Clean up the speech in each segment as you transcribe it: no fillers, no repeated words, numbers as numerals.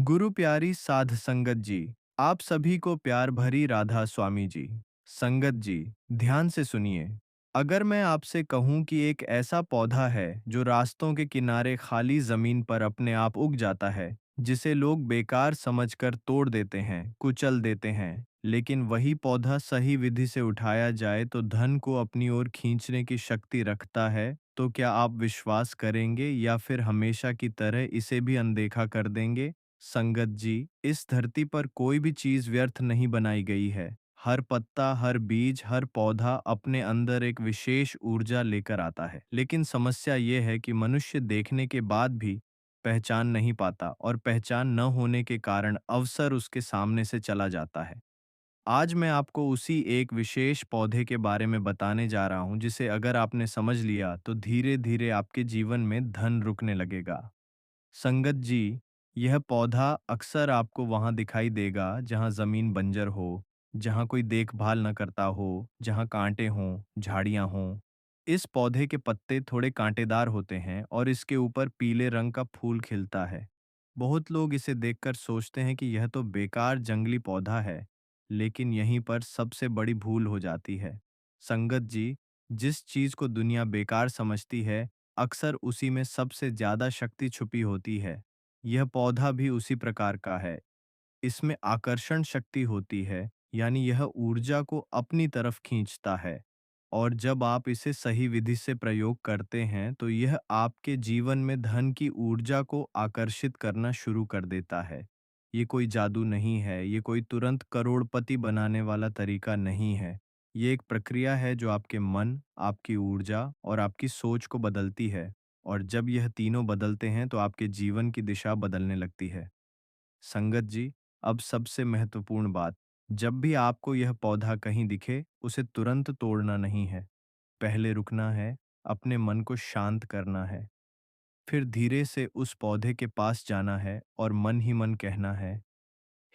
गुरु प्यारी साध संगत जी, आप सभी को प्यार भरी राधा स्वामी जी। संगत जी, ध्यान से सुनिए। अगर मैं आपसे कहूं कि एक ऐसा पौधा है जो रास्तों के किनारे खाली जमीन पर अपने आप उग जाता है, जिसे लोग बेकार समझकर तोड़ देते हैं, कुचल देते हैं, लेकिन वही पौधा सही विधि से उठाया जाए तो धन को अपनी ओर खींचने की शक्ति रखता है, तो क्या आप विश्वास करेंगे या फिर हमेशा की तरह इसे भी अनदेखा कर देंगे? संगत जी, इस धरती पर कोई भी चीज व्यर्थ नहीं बनाई गई है। हर पत्ता, हर बीज, हर पौधा अपने अंदर एक विशेष ऊर्जा लेकर आता है। लेकिन समस्या ये है कि मनुष्य देखने के बाद भी पहचान नहीं पाता और पहचान न होने के कारण अवसर उसके सामने से चला जाता है। आज मैं आपको उसी एक विशेष पौधे के बारे में बताने जा रहा हूं, जिसे अगर आपने समझ लिया तो धीरे धीरे आपके जीवन में धन रुकने लगेगा। संगत जी, यह पौधा अक्सर आपको वहां दिखाई देगा जहां जमीन बंजर हो, जहां कोई देखभाल न करता हो, जहां कांटे हों, झाड़ियां हों। इस पौधे के पत्ते थोड़े कांटेदार होते हैं और इसके ऊपर पीले रंग का फूल खिलता है। बहुत लोग इसे देखकर सोचते हैं कि यह तो बेकार जंगली पौधा है, लेकिन यहीं पर सबसे बड़ी भूल हो जाती है। संगत जी, जिस चीज को दुनिया बेकार समझती है, अक्सर उसी में सबसे ज्यादा शक्ति छुपी होती है। यह पौधा भी उसी प्रकार का है। इसमें आकर्षण शक्ति होती है, यानी यह ऊर्जा को अपनी तरफ खींचता है। और जब आप इसे सही विधि से प्रयोग करते हैं तो यह आपके जीवन में धन की ऊर्जा को आकर्षित करना शुरू कर देता है। ये कोई जादू नहीं है, ये कोई तुरंत करोड़पति बनाने वाला तरीका नहीं है। ये एक प्रक्रिया है जो आपके मन, आपकी ऊर्जा और आपकी सोच को बदलती है। और जब यह तीनों बदलते हैं तो आपके जीवन की दिशा बदलने लगती है। संगत जी, अब सबसे महत्वपूर्ण बात, जब भी आपको यह पौधा कहीं दिखे, उसे तुरंत तोड़ना नहीं है। पहले रुकना है, अपने मन को शांत करना है। फिर धीरे से उस पौधे के पास जाना है और मन ही मन कहना है,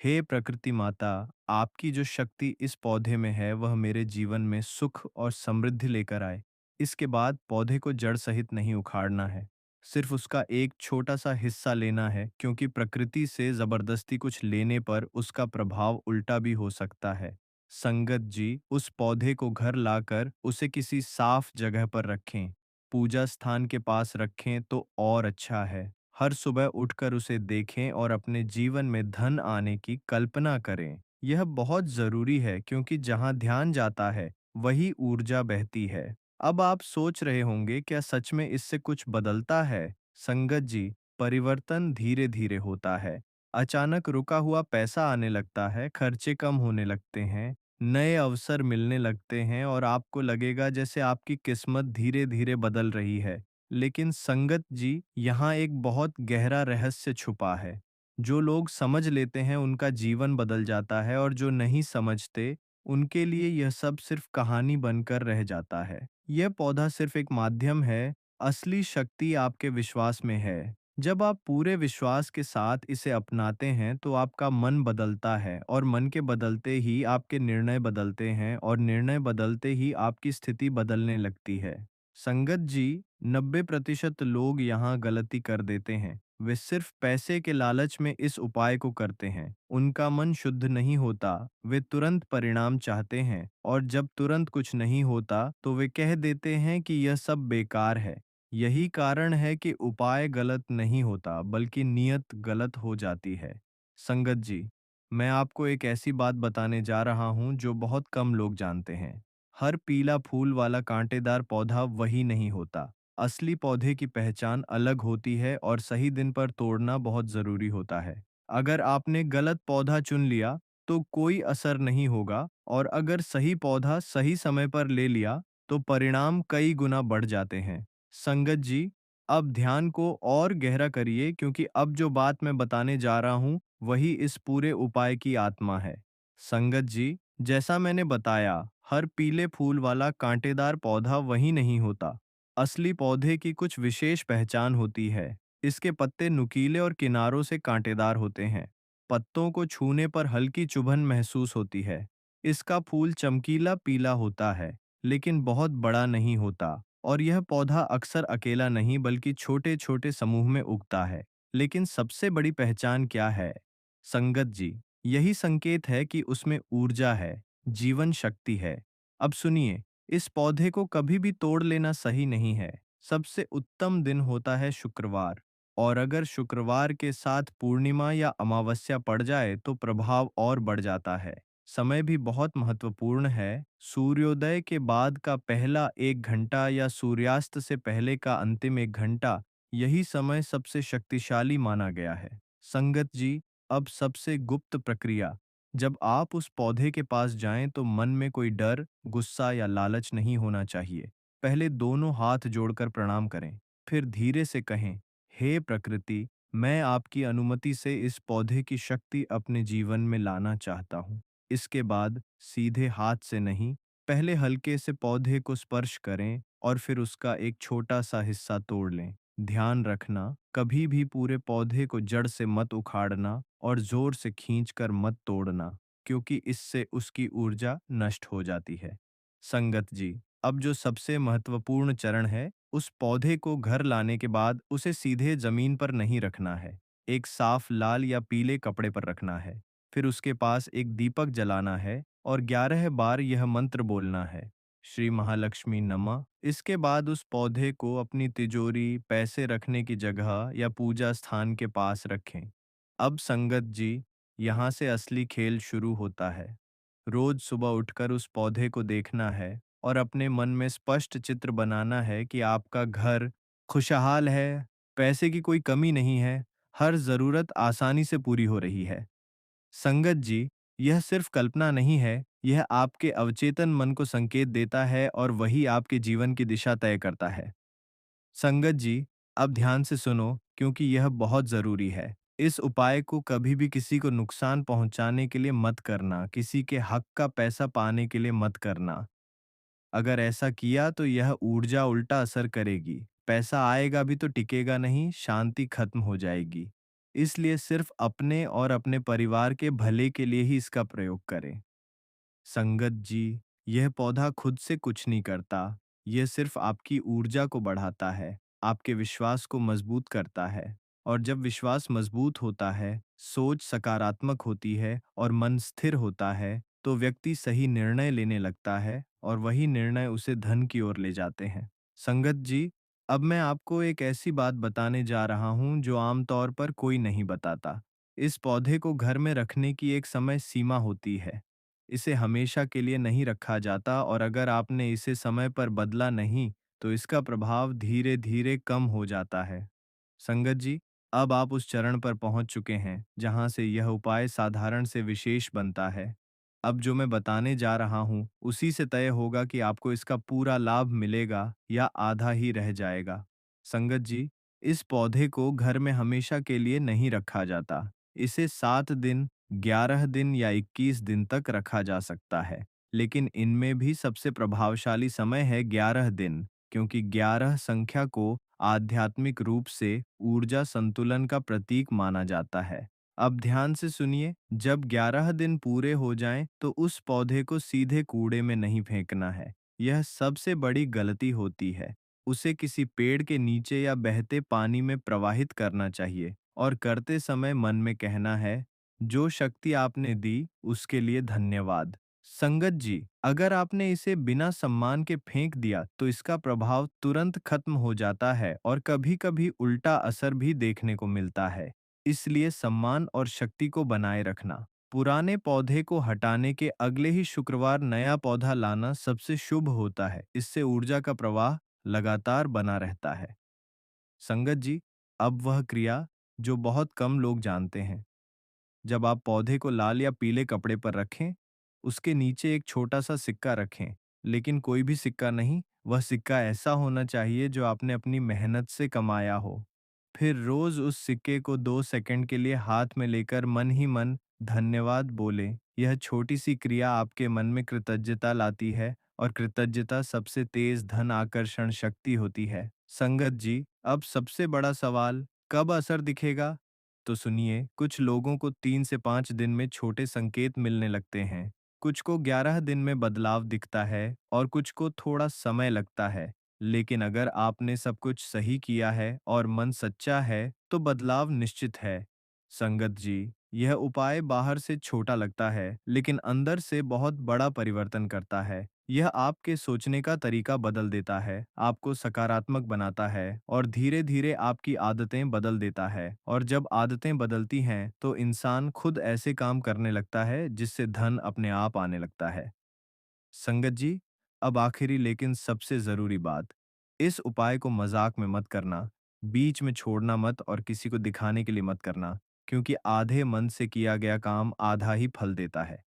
हे प्रकृति माता, आपकी जो शक्ति इस पौधे में है वह मेरे जीवन में सुख और समृद्धि लेकर आए। इसके बाद पौधे को जड़ सहित नहीं उखाड़ना है, सिर्फ उसका एक छोटा सा हिस्सा लेना है, क्योंकि प्रकृति से जबरदस्ती कुछ लेने पर उसका प्रभाव उल्टा भी हो सकता है। संगत जी, उस पौधे को घर लाकर उसे किसी साफ जगह पर रखें, पूजा स्थान के पास रखें तो और अच्छा है। हर सुबह उठकर उसे देखें और अपने जीवन में धन आने की कल्पना करें। यह बहुत जरूरी है, क्योंकि जहां ध्यान जाता है वही ऊर्जा बहती है। अब आप सोच रहे होंगे, क्या सच में इससे कुछ बदलता है? संगत जी, परिवर्तन धीरे धीरे होता है। अचानक रुका हुआ पैसा आने लगता है, खर्चे कम होने लगते हैं, नए अवसर मिलने लगते हैं और आपको लगेगा जैसे आपकी किस्मत धीरे धीरे बदल रही है। लेकिन संगत जी, यहाँ एक बहुत गहरा रहस्य छुपा है। जो लोग समझ लेते हैं उनका जीवन बदल जाता है, और जो नहीं समझते उनके लिए यह सब सिर्फ कहानी बनकर रह जाता है। यह पौधा सिर्फ एक माध्यम है, असली शक्ति आपके विश्वास में है। जब आप पूरे विश्वास के साथ इसे अपनाते हैं तो आपका मन बदलता है, और मन के बदलते ही आपके निर्णय बदलते हैं, और निर्णय बदलते ही आपकी स्थिति बदलने लगती है। संगत जी, 90% लोग यहाँ गलती कर देते हैं। वे सिर्फ पैसे के लालच में इस उपाय को करते हैं। उनका मन शुद्ध नहीं होता, वे तुरंत परिणाम चाहते हैं, और जब तुरंत कुछ नहीं होता तो वे कह देते हैं कि यह सब बेकार है। यही कारण है कि उपाय गलत नहीं होता, बल्कि नियत गलत हो जाती है। संगत जी, मैं आपको एक ऐसी बात बताने जा रहा हूँ जो बहुत कम लोग जानते हैं। हर पीला फूल वाला कांटेदार पौधा वही नहीं होता। असली पौधे की पहचान अलग होती है, और सही दिन पर तोड़ना बहुत जरूरी होता है। अगर आपने गलत पौधा चुन लिया तो कोई असर नहीं होगा, और अगर सही पौधा सही समय पर ले लिया तो परिणाम कई गुना बढ़ जाते हैं। संगत जी, अब ध्यान को और गहरा करिए, क्योंकि अब जो बात मैं बताने जा रहा हूँ वही इस पूरे उपाय की आत्मा है। संगत जी, जैसा मैंने बताया, हर पीले फूल वाला कांटेदार पौधा वही नहीं होता। असली पौधे की कुछ विशेष पहचान होती है। इसके पत्ते नुकीले और किनारों से कांटेदार होते हैं। पत्तों को छूने पर हल्की चुभन महसूस होती है। इसका फूल चमकीला पीला होता है, लेकिन बहुत बड़ा नहीं होता। और यह पौधा अक्सर अकेला नहीं बल्कि छोटे छोटे समूह में उगता है। लेकिन सबसे बड़ी पहचान क्या है? संगत जी, यही संकेत है कि उसमें ऊर्जा है, जीवन शक्ति है। अब सुनिए, इस पौधे को कभी भी तोड़ लेना सही नहीं है। सबसे उत्तम दिन होता है शुक्रवार, और अगर शुक्रवार के साथ पूर्णिमा या अमावस्या पड़ जाए तो प्रभाव और बढ़ जाता है। समय भी बहुत महत्वपूर्ण है। सूर्योदय के बाद का पहला 1 घंटा या सूर्यास्त से पहले का अंतिम 1 घंटा, यही समय सबसे शक्तिशाली माना गया है। संगत जी, अब सबसे गुप्त प्रक्रिया। जब आप उस पौधे के पास जाएं तो मन में कोई डर, गुस्सा या लालच नहीं होना चाहिए। पहले दोनों हाथ जोड़कर प्रणाम करें, फिर धीरे से कहें, हे प्रकृति, मैं आपकी अनुमति से इस पौधे की शक्ति अपने जीवन में लाना चाहता हूँ। इसके बाद सीधे हाथ से नहीं, पहले हल्के से पौधे को स्पर्श करें और फिर उसका एक छोटा सा हिस्सा तोड़ लें। ध्यान रखना, कभी भी पूरे पौधे को जड़ से मत उखाड़ना और जोर से खींचकर मत तोड़ना, क्योंकि इससे उसकी ऊर्जा नष्ट हो जाती है। संगत जी, अब जो सबसे महत्वपूर्ण चरण है, उस पौधे को घर लाने के बाद उसे सीधे जमीन पर नहीं रखना है। एक साफ लाल या पीले कपड़े पर रखना है। फिर उसके पास एक दीपक जलाना है और 11 बार यह मंत्र बोलना है, श्री महालक्ष्मी नमः। इसके बाद उस पौधे को अपनी तिजोरी, पैसे रखने की जगह या पूजा स्थान के पास रखें। अब संगत जी, यहाँ से असली खेल शुरू होता है। रोज सुबह उठकर उस पौधे को देखना है और अपने मन में स्पष्ट चित्र बनाना है कि आपका घर खुशहाल है, पैसे की कोई कमी नहीं है, हर जरूरत आसानी से पूरी हो रही है। संगत जी, यह सिर्फ कल्पना नहीं है, यह आपके अवचेतन मन को संकेत देता है और वही आपके जीवन की दिशा तय करता है। संगत जी, अब ध्यान से सुनो क्योंकि यह बहुत जरूरी है। इस उपाय को कभी भी किसी को नुकसान पहुंचाने के लिए मत करना, किसी के हक का पैसा पाने के लिए मत करना। अगर ऐसा किया तो यह ऊर्जा उल्टा असर करेगी। पैसा आएगा भी तो टिकेगा नहीं, शांति खत्म हो जाएगी। इसलिए सिर्फ अपने और अपने परिवार के भले के लिए ही इसका प्रयोग करें। संगत जी, यह पौधा खुद से कुछ नहीं करता, यह सिर्फ आपकी ऊर्जा को बढ़ाता है, आपके विश्वास को मजबूत करता है। और जब विश्वास मजबूत होता है, सोच सकारात्मक होती है और मन स्थिर होता है, तो व्यक्ति सही निर्णय लेने लगता है और वही निर्णय उसे धन की ओर ले जाते हैं। संगत जी, अब मैं आपको एक ऐसी बात बताने जा रहा हूँ जो आमतौर पर कोई नहीं बताता। इस पौधे को घर में रखने की एक समय सीमा होती है। इसे हमेशा के लिए नहीं रखा जाता और अगर आपने इसे समय पर बदला नहीं, तो इसका प्रभाव धीरे-धीरे कम हो जाता है। संगत जी, अब आप उस चरण पर पहुंच चुके हैं, जहां से यह उपाय साधारण से विशेष बनता है। अब जो मैं बताने जा रहा हूं, उसी से तय होगा कि आपको इसका पूरा लाभ मिलेगा या आधा ही रह जाएगा। संगत जी, इस पौधे को घर में हमेशा के लिए नहीं रखा जाता। इसे 7 दिन, 11 दिन या 21 दिन तक रखा जा सकता है। लेकिन इनमें भी सबसे प्रभावशाली समय है 11 दिन, क्योंकि 11 संख्या को आध्यात्मिक रूप से ऊर्जा संतुलन का प्रतीक माना जाता है। अब ध्यान से सुनिए, जब 11 दिन पूरे हो जाएं, तो उस पौधे को सीधे कूड़े में नहीं फेंकना है। यह सबसे बड़ी गलती होती है। उसे किसी पेड़ के नीचे या बहते पानी में प्रवाहित करना चाहिए और करते समय मन में कहना है, जो शक्ति आपने दी उसके लिए धन्यवाद। संगत जी, अगर आपने इसे बिना सम्मान के फेंक दिया तो इसका प्रभाव तुरंत खत्म हो जाता है और कभी-कभी उल्टा असर भी देखने को मिलता है। इसलिए सम्मान और शक्ति को बनाए रखना। पुराने पौधे को हटाने के अगले ही शुक्रवार नया पौधा लाना सबसे शुभ होता है। इससे ऊर्जा का प्रवाह लगातार बना रहता है। संगत जी, अब वह क्रिया जो बहुत कम लोग जानते हैं। जब आप पौधे को लाल या पीले कपड़े पर रखें, उसके नीचे एक छोटा सा सिक्का रखें, लेकिन कोई भी सिक्का नहीं, वह सिक्का ऐसा होना चाहिए जो आपने अपनी मेहनत से कमाया हो। फिर रोज उस सिक्के को 2 सेकंड के लिए हाथ में लेकर मन ही मन धन्यवाद बोलें। यह छोटी सी क्रिया आपके मन में कृतज्ञता लाती है और कृतज्ञता सबसे तेज धन आकर्षण शक्ति होती है। संगत जी, अब सबसे बड़ा सवाल, कब असर दिखेगा? तो सुनिए, कुछ लोगों को 3 से 5 दिन में छोटे संकेत मिलने लगते हैं, कुछ को 11 दिन में बदलाव दिखता है और कुछ को थोड़ा समय लगता है। लेकिन अगर आपने सब कुछ सही किया है और मन सच्चा है, तो बदलाव निश्चित है। संगत जी, यह उपाय बाहर से छोटा लगता है, लेकिन अंदर से बहुत बड़ा परिवर्तन करता है। यह आपके सोचने का तरीका बदल देता है, आपको सकारात्मक बनाता है और धीरे-धीरे आपकी आदतें बदल देता है। और जब आदतें बदलती हैं, तो इंसान खुद ऐसे काम करने लगता है जिससे धन अपने आप आने लगता है। संगत जी, अब आखिरी लेकिन सबसे ज़रूरी बात, इस उपाय को मज़ाक में मत करना, बीच में छोड़ना मत और किसी को दिखाने के लिए मत करना, क्योंकि आधे मन से किया गया काम आधा ही फल देता है।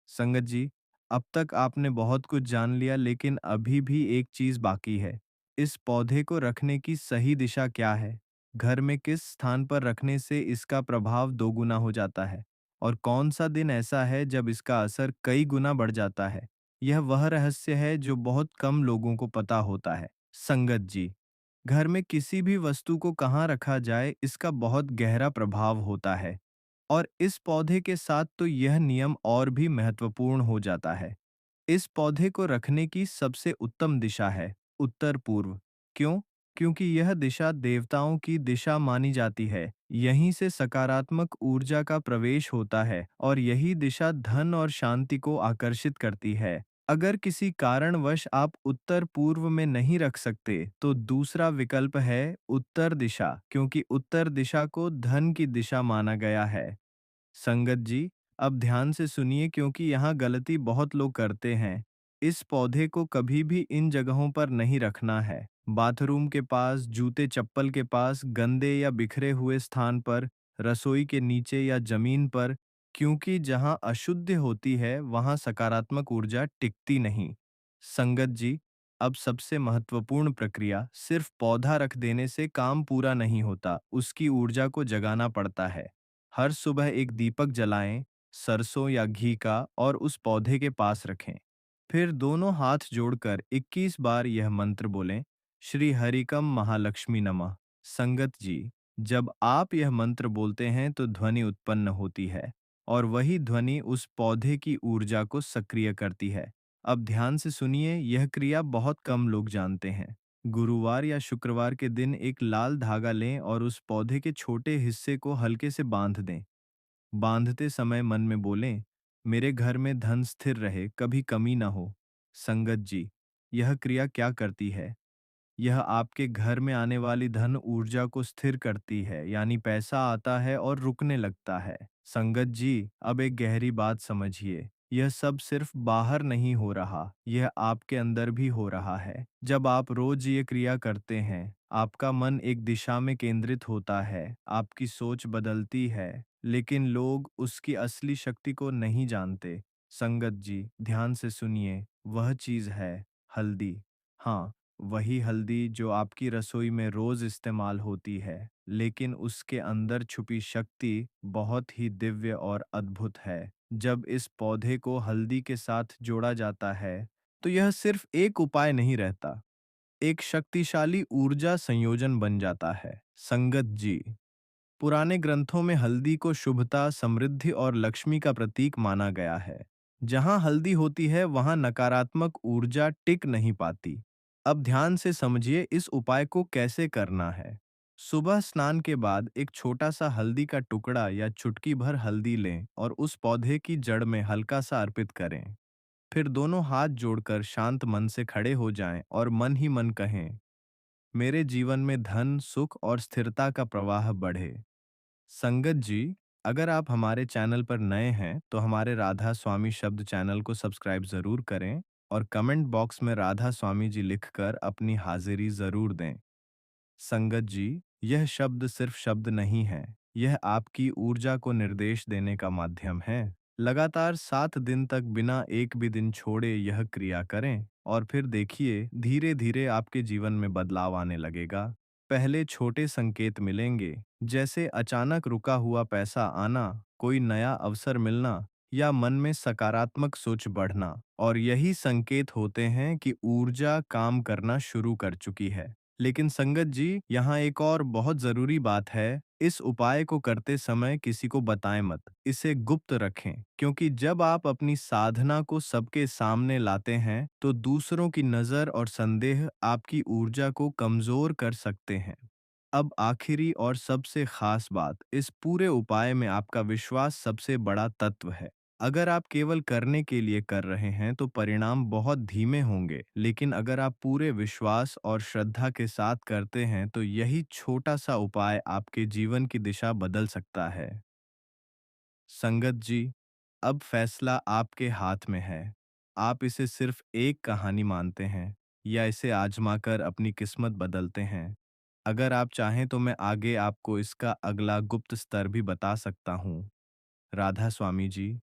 संगत जी, अब तक आपने बहुत कुछ जान लिया लेकिन अभी भी एक चीज़ बाकी है। इस पौधे को रखने की सही दिशा क्या है? घर में किस स्थान पर रखने से इसका प्रभाव दोगुना हो जाता है? और कौन सा दिन ऐसा है जब इसका असर कई गुना बढ़ जाता है? यह वह रहस्य है जो बहुत कम लोगों को पता होता है। संगत जी, घर में किसी भी वस्तु को कहाँ रखा जाए इसका बहुत गहरा प्रभाव होता है। और इस पौधे के साथ तो यह नियम और भी महत्वपूर्ण हो जाता है। इस पौधे को रखने की सबसे उत्तम दिशा है उत्तर पूर्व। क्यों? क्योंकि यह दिशा देवताओं की दिशा मानी जाती है। यहीं से सकारात्मक ऊर्जा का प्रवेश होता है और यही दिशा धन और शांति को आकर्षित करती है। अगर किसी कारणवश आप उत्तर पूर्व में नहीं रख सकते, तो दूसरा विकल्प है उत्तर दिशा, क्योंकि उत्तर दिशा को धन की दिशा माना गया है। संगत जी, अब ध्यान से सुनिए क्योंकि यहाँ गलती बहुत लोग करते हैं। इस पौधे को कभी भी इन जगहों पर नहीं रखना है। बाथरूम के पास, जूते चप्पल के पास, गंदे या बिखरे हुए स्थान पर, रसोई के नीचे या जमीन पर, क्योंकि जहाँ अशुद्ध होती है, वहाँ सकारात्मक ऊर्जा टिकती नहीं। संगत जी, अब सबसे महत्वपूर्ण प्रक्रिया सिर्फ पौधा रख देने से काम पूरा नहीं होता, उसकी ऊर्जा को जगाना पड़ता है। हर सुबह एक दीपक जलाएं, सरसों या घी का और उस पौधे के पास रखें। फिर दोनों हाथ जोड़कर 21 बार यह मंत्र बोलें, श्री हरिकम महालक्ष्मी नमः। संगत जी, जब आप यह मंत्र बोलते हैं तो ध्वनि उत्पन्न होती है और वही ध्वनि उस पौधे की ऊर्जा को सक्रिय करती है। अब ध्यान से सुनिए, यह क्रिया बहुत कम लोग जानते हैं। गुरुवार या शुक्रवार के दिन एक लाल धागा लें और उस पौधे के छोटे हिस्से को हल्के से बांध दें। बांधते समय मन में बोलें, मेरे घर में धन स्थिर रहे, कभी कमी ना हो। संगत जी, यह क्रिया क्या करती है? यह आपके घर में आने वाली धन ऊर्जा को स्थिर करती है, यानी पैसा आता है और रुकने लगता है। संगत जी, अब एक गहरी बात समझिए, यह सब सिर्फ बाहर नहीं हो रहा, यह आपके अंदर भी हो रहा है। जब आप रोज ये क्रिया करते हैं, आपका मन एक दिशा में केंद्रित होता है, आपकी सोच बदलती है, लेकिन लोग उसकी असली शक्ति को नहीं जानते। संगत जी, ध्यान से सुनिए, वह चीज है हल्दी। हाँ, वही हल्दी जो आपकी रसोई में रोज इस्तेमाल होती है, लेकिन उसके अंदर छुपी शक्ति बहुत ही दिव्य और अद्भुत है। जब इस पौधे को हल्दी के साथ जोड़ा जाता है, तो यह सिर्फ एक उपाय नहीं रहता, एक शक्तिशाली ऊर्जा संयोजन बन जाता है। संगत जी, पुराने ग्रंथों में हल्दी को शुभता, समृद्धि और लक्ष्मी का प्रतीक माना गया है। जहां हल्दी होती है, वहां नकारात्मक ऊर्जा टिक नहीं पाती। अब ध्यान से समझिए इस उपाय को कैसे करना है। सुबह स्नान के बाद एक छोटा सा हल्दी का टुकड़ा या चुटकी भर हल्दी लें और उस पौधे की जड़ में हल्का सा अर्पित करें। फिर दोनों हाथ जोड़कर शांत मन से खड़े हो जाएं और मन ही मन कहें, मेरे जीवन में धन, सुख और स्थिरता का प्रवाह बढ़े। संगत जी, अगर आप हमारे चैनल पर नए हैं तो हमारे राधा स्वामी शब्द चैनल को सब्सक्राइब जरूर करें और कमेंट बॉक्स में राधा स्वामी जी लिखकर अपनी हाजिरी जरूर दें। संगत जी, यह शब्द सिर्फ शब्द नहीं है, यह आपकी ऊर्जा को निर्देश देने का माध्यम है। लगातार 7 दिन तक बिना एक भी दिन छोड़े यह क्रिया करें और फिर देखिए धीरे धीरे आपके जीवन में बदलाव आने लगेगा। पहले छोटे संकेत मिलेंगे, जैसे अचानक रुका हुआ पैसा आना, कोई नया अवसर मिलना या मन में सकारात्मक सोच बढ़ना, और यही संकेत होते हैं कि ऊर्जा काम करना शुरू कर चुकी है। लेकिन संगत जी, यहाँ एक और बहुत जरूरी बात है। इस उपाय को करते समय किसी को बताएं मत, इसे गुप्त रखें, क्योंकि जब आप अपनी साधना को सबके सामने लाते हैं तो दूसरों की नजर और संदेह आपकी ऊर्जा को कमजोर कर सकते हैं। अब आखिरी और सबसे खास बात, इस पूरे उपाय में आपका विश्वास सबसे बड़ा तत्व है। अगर आप केवल करने के लिए कर रहे हैं तो परिणाम बहुत धीमे होंगे, लेकिन अगर आप पूरे विश्वास और श्रद्धा के साथ करते हैं तो यही छोटा सा उपाय आपके जीवन की दिशा बदल सकता है। संगत जी, अब फैसला आपके हाथ में है। आप इसे सिर्फ एक कहानी मानते हैं या इसे आजमाकर अपनी किस्मत बदलते हैं। अगर आप चाहें तो मैं आगे आपको इसका अगला गुप्त स्तर भी बता सकता हूँ। राधा स्वामी जी।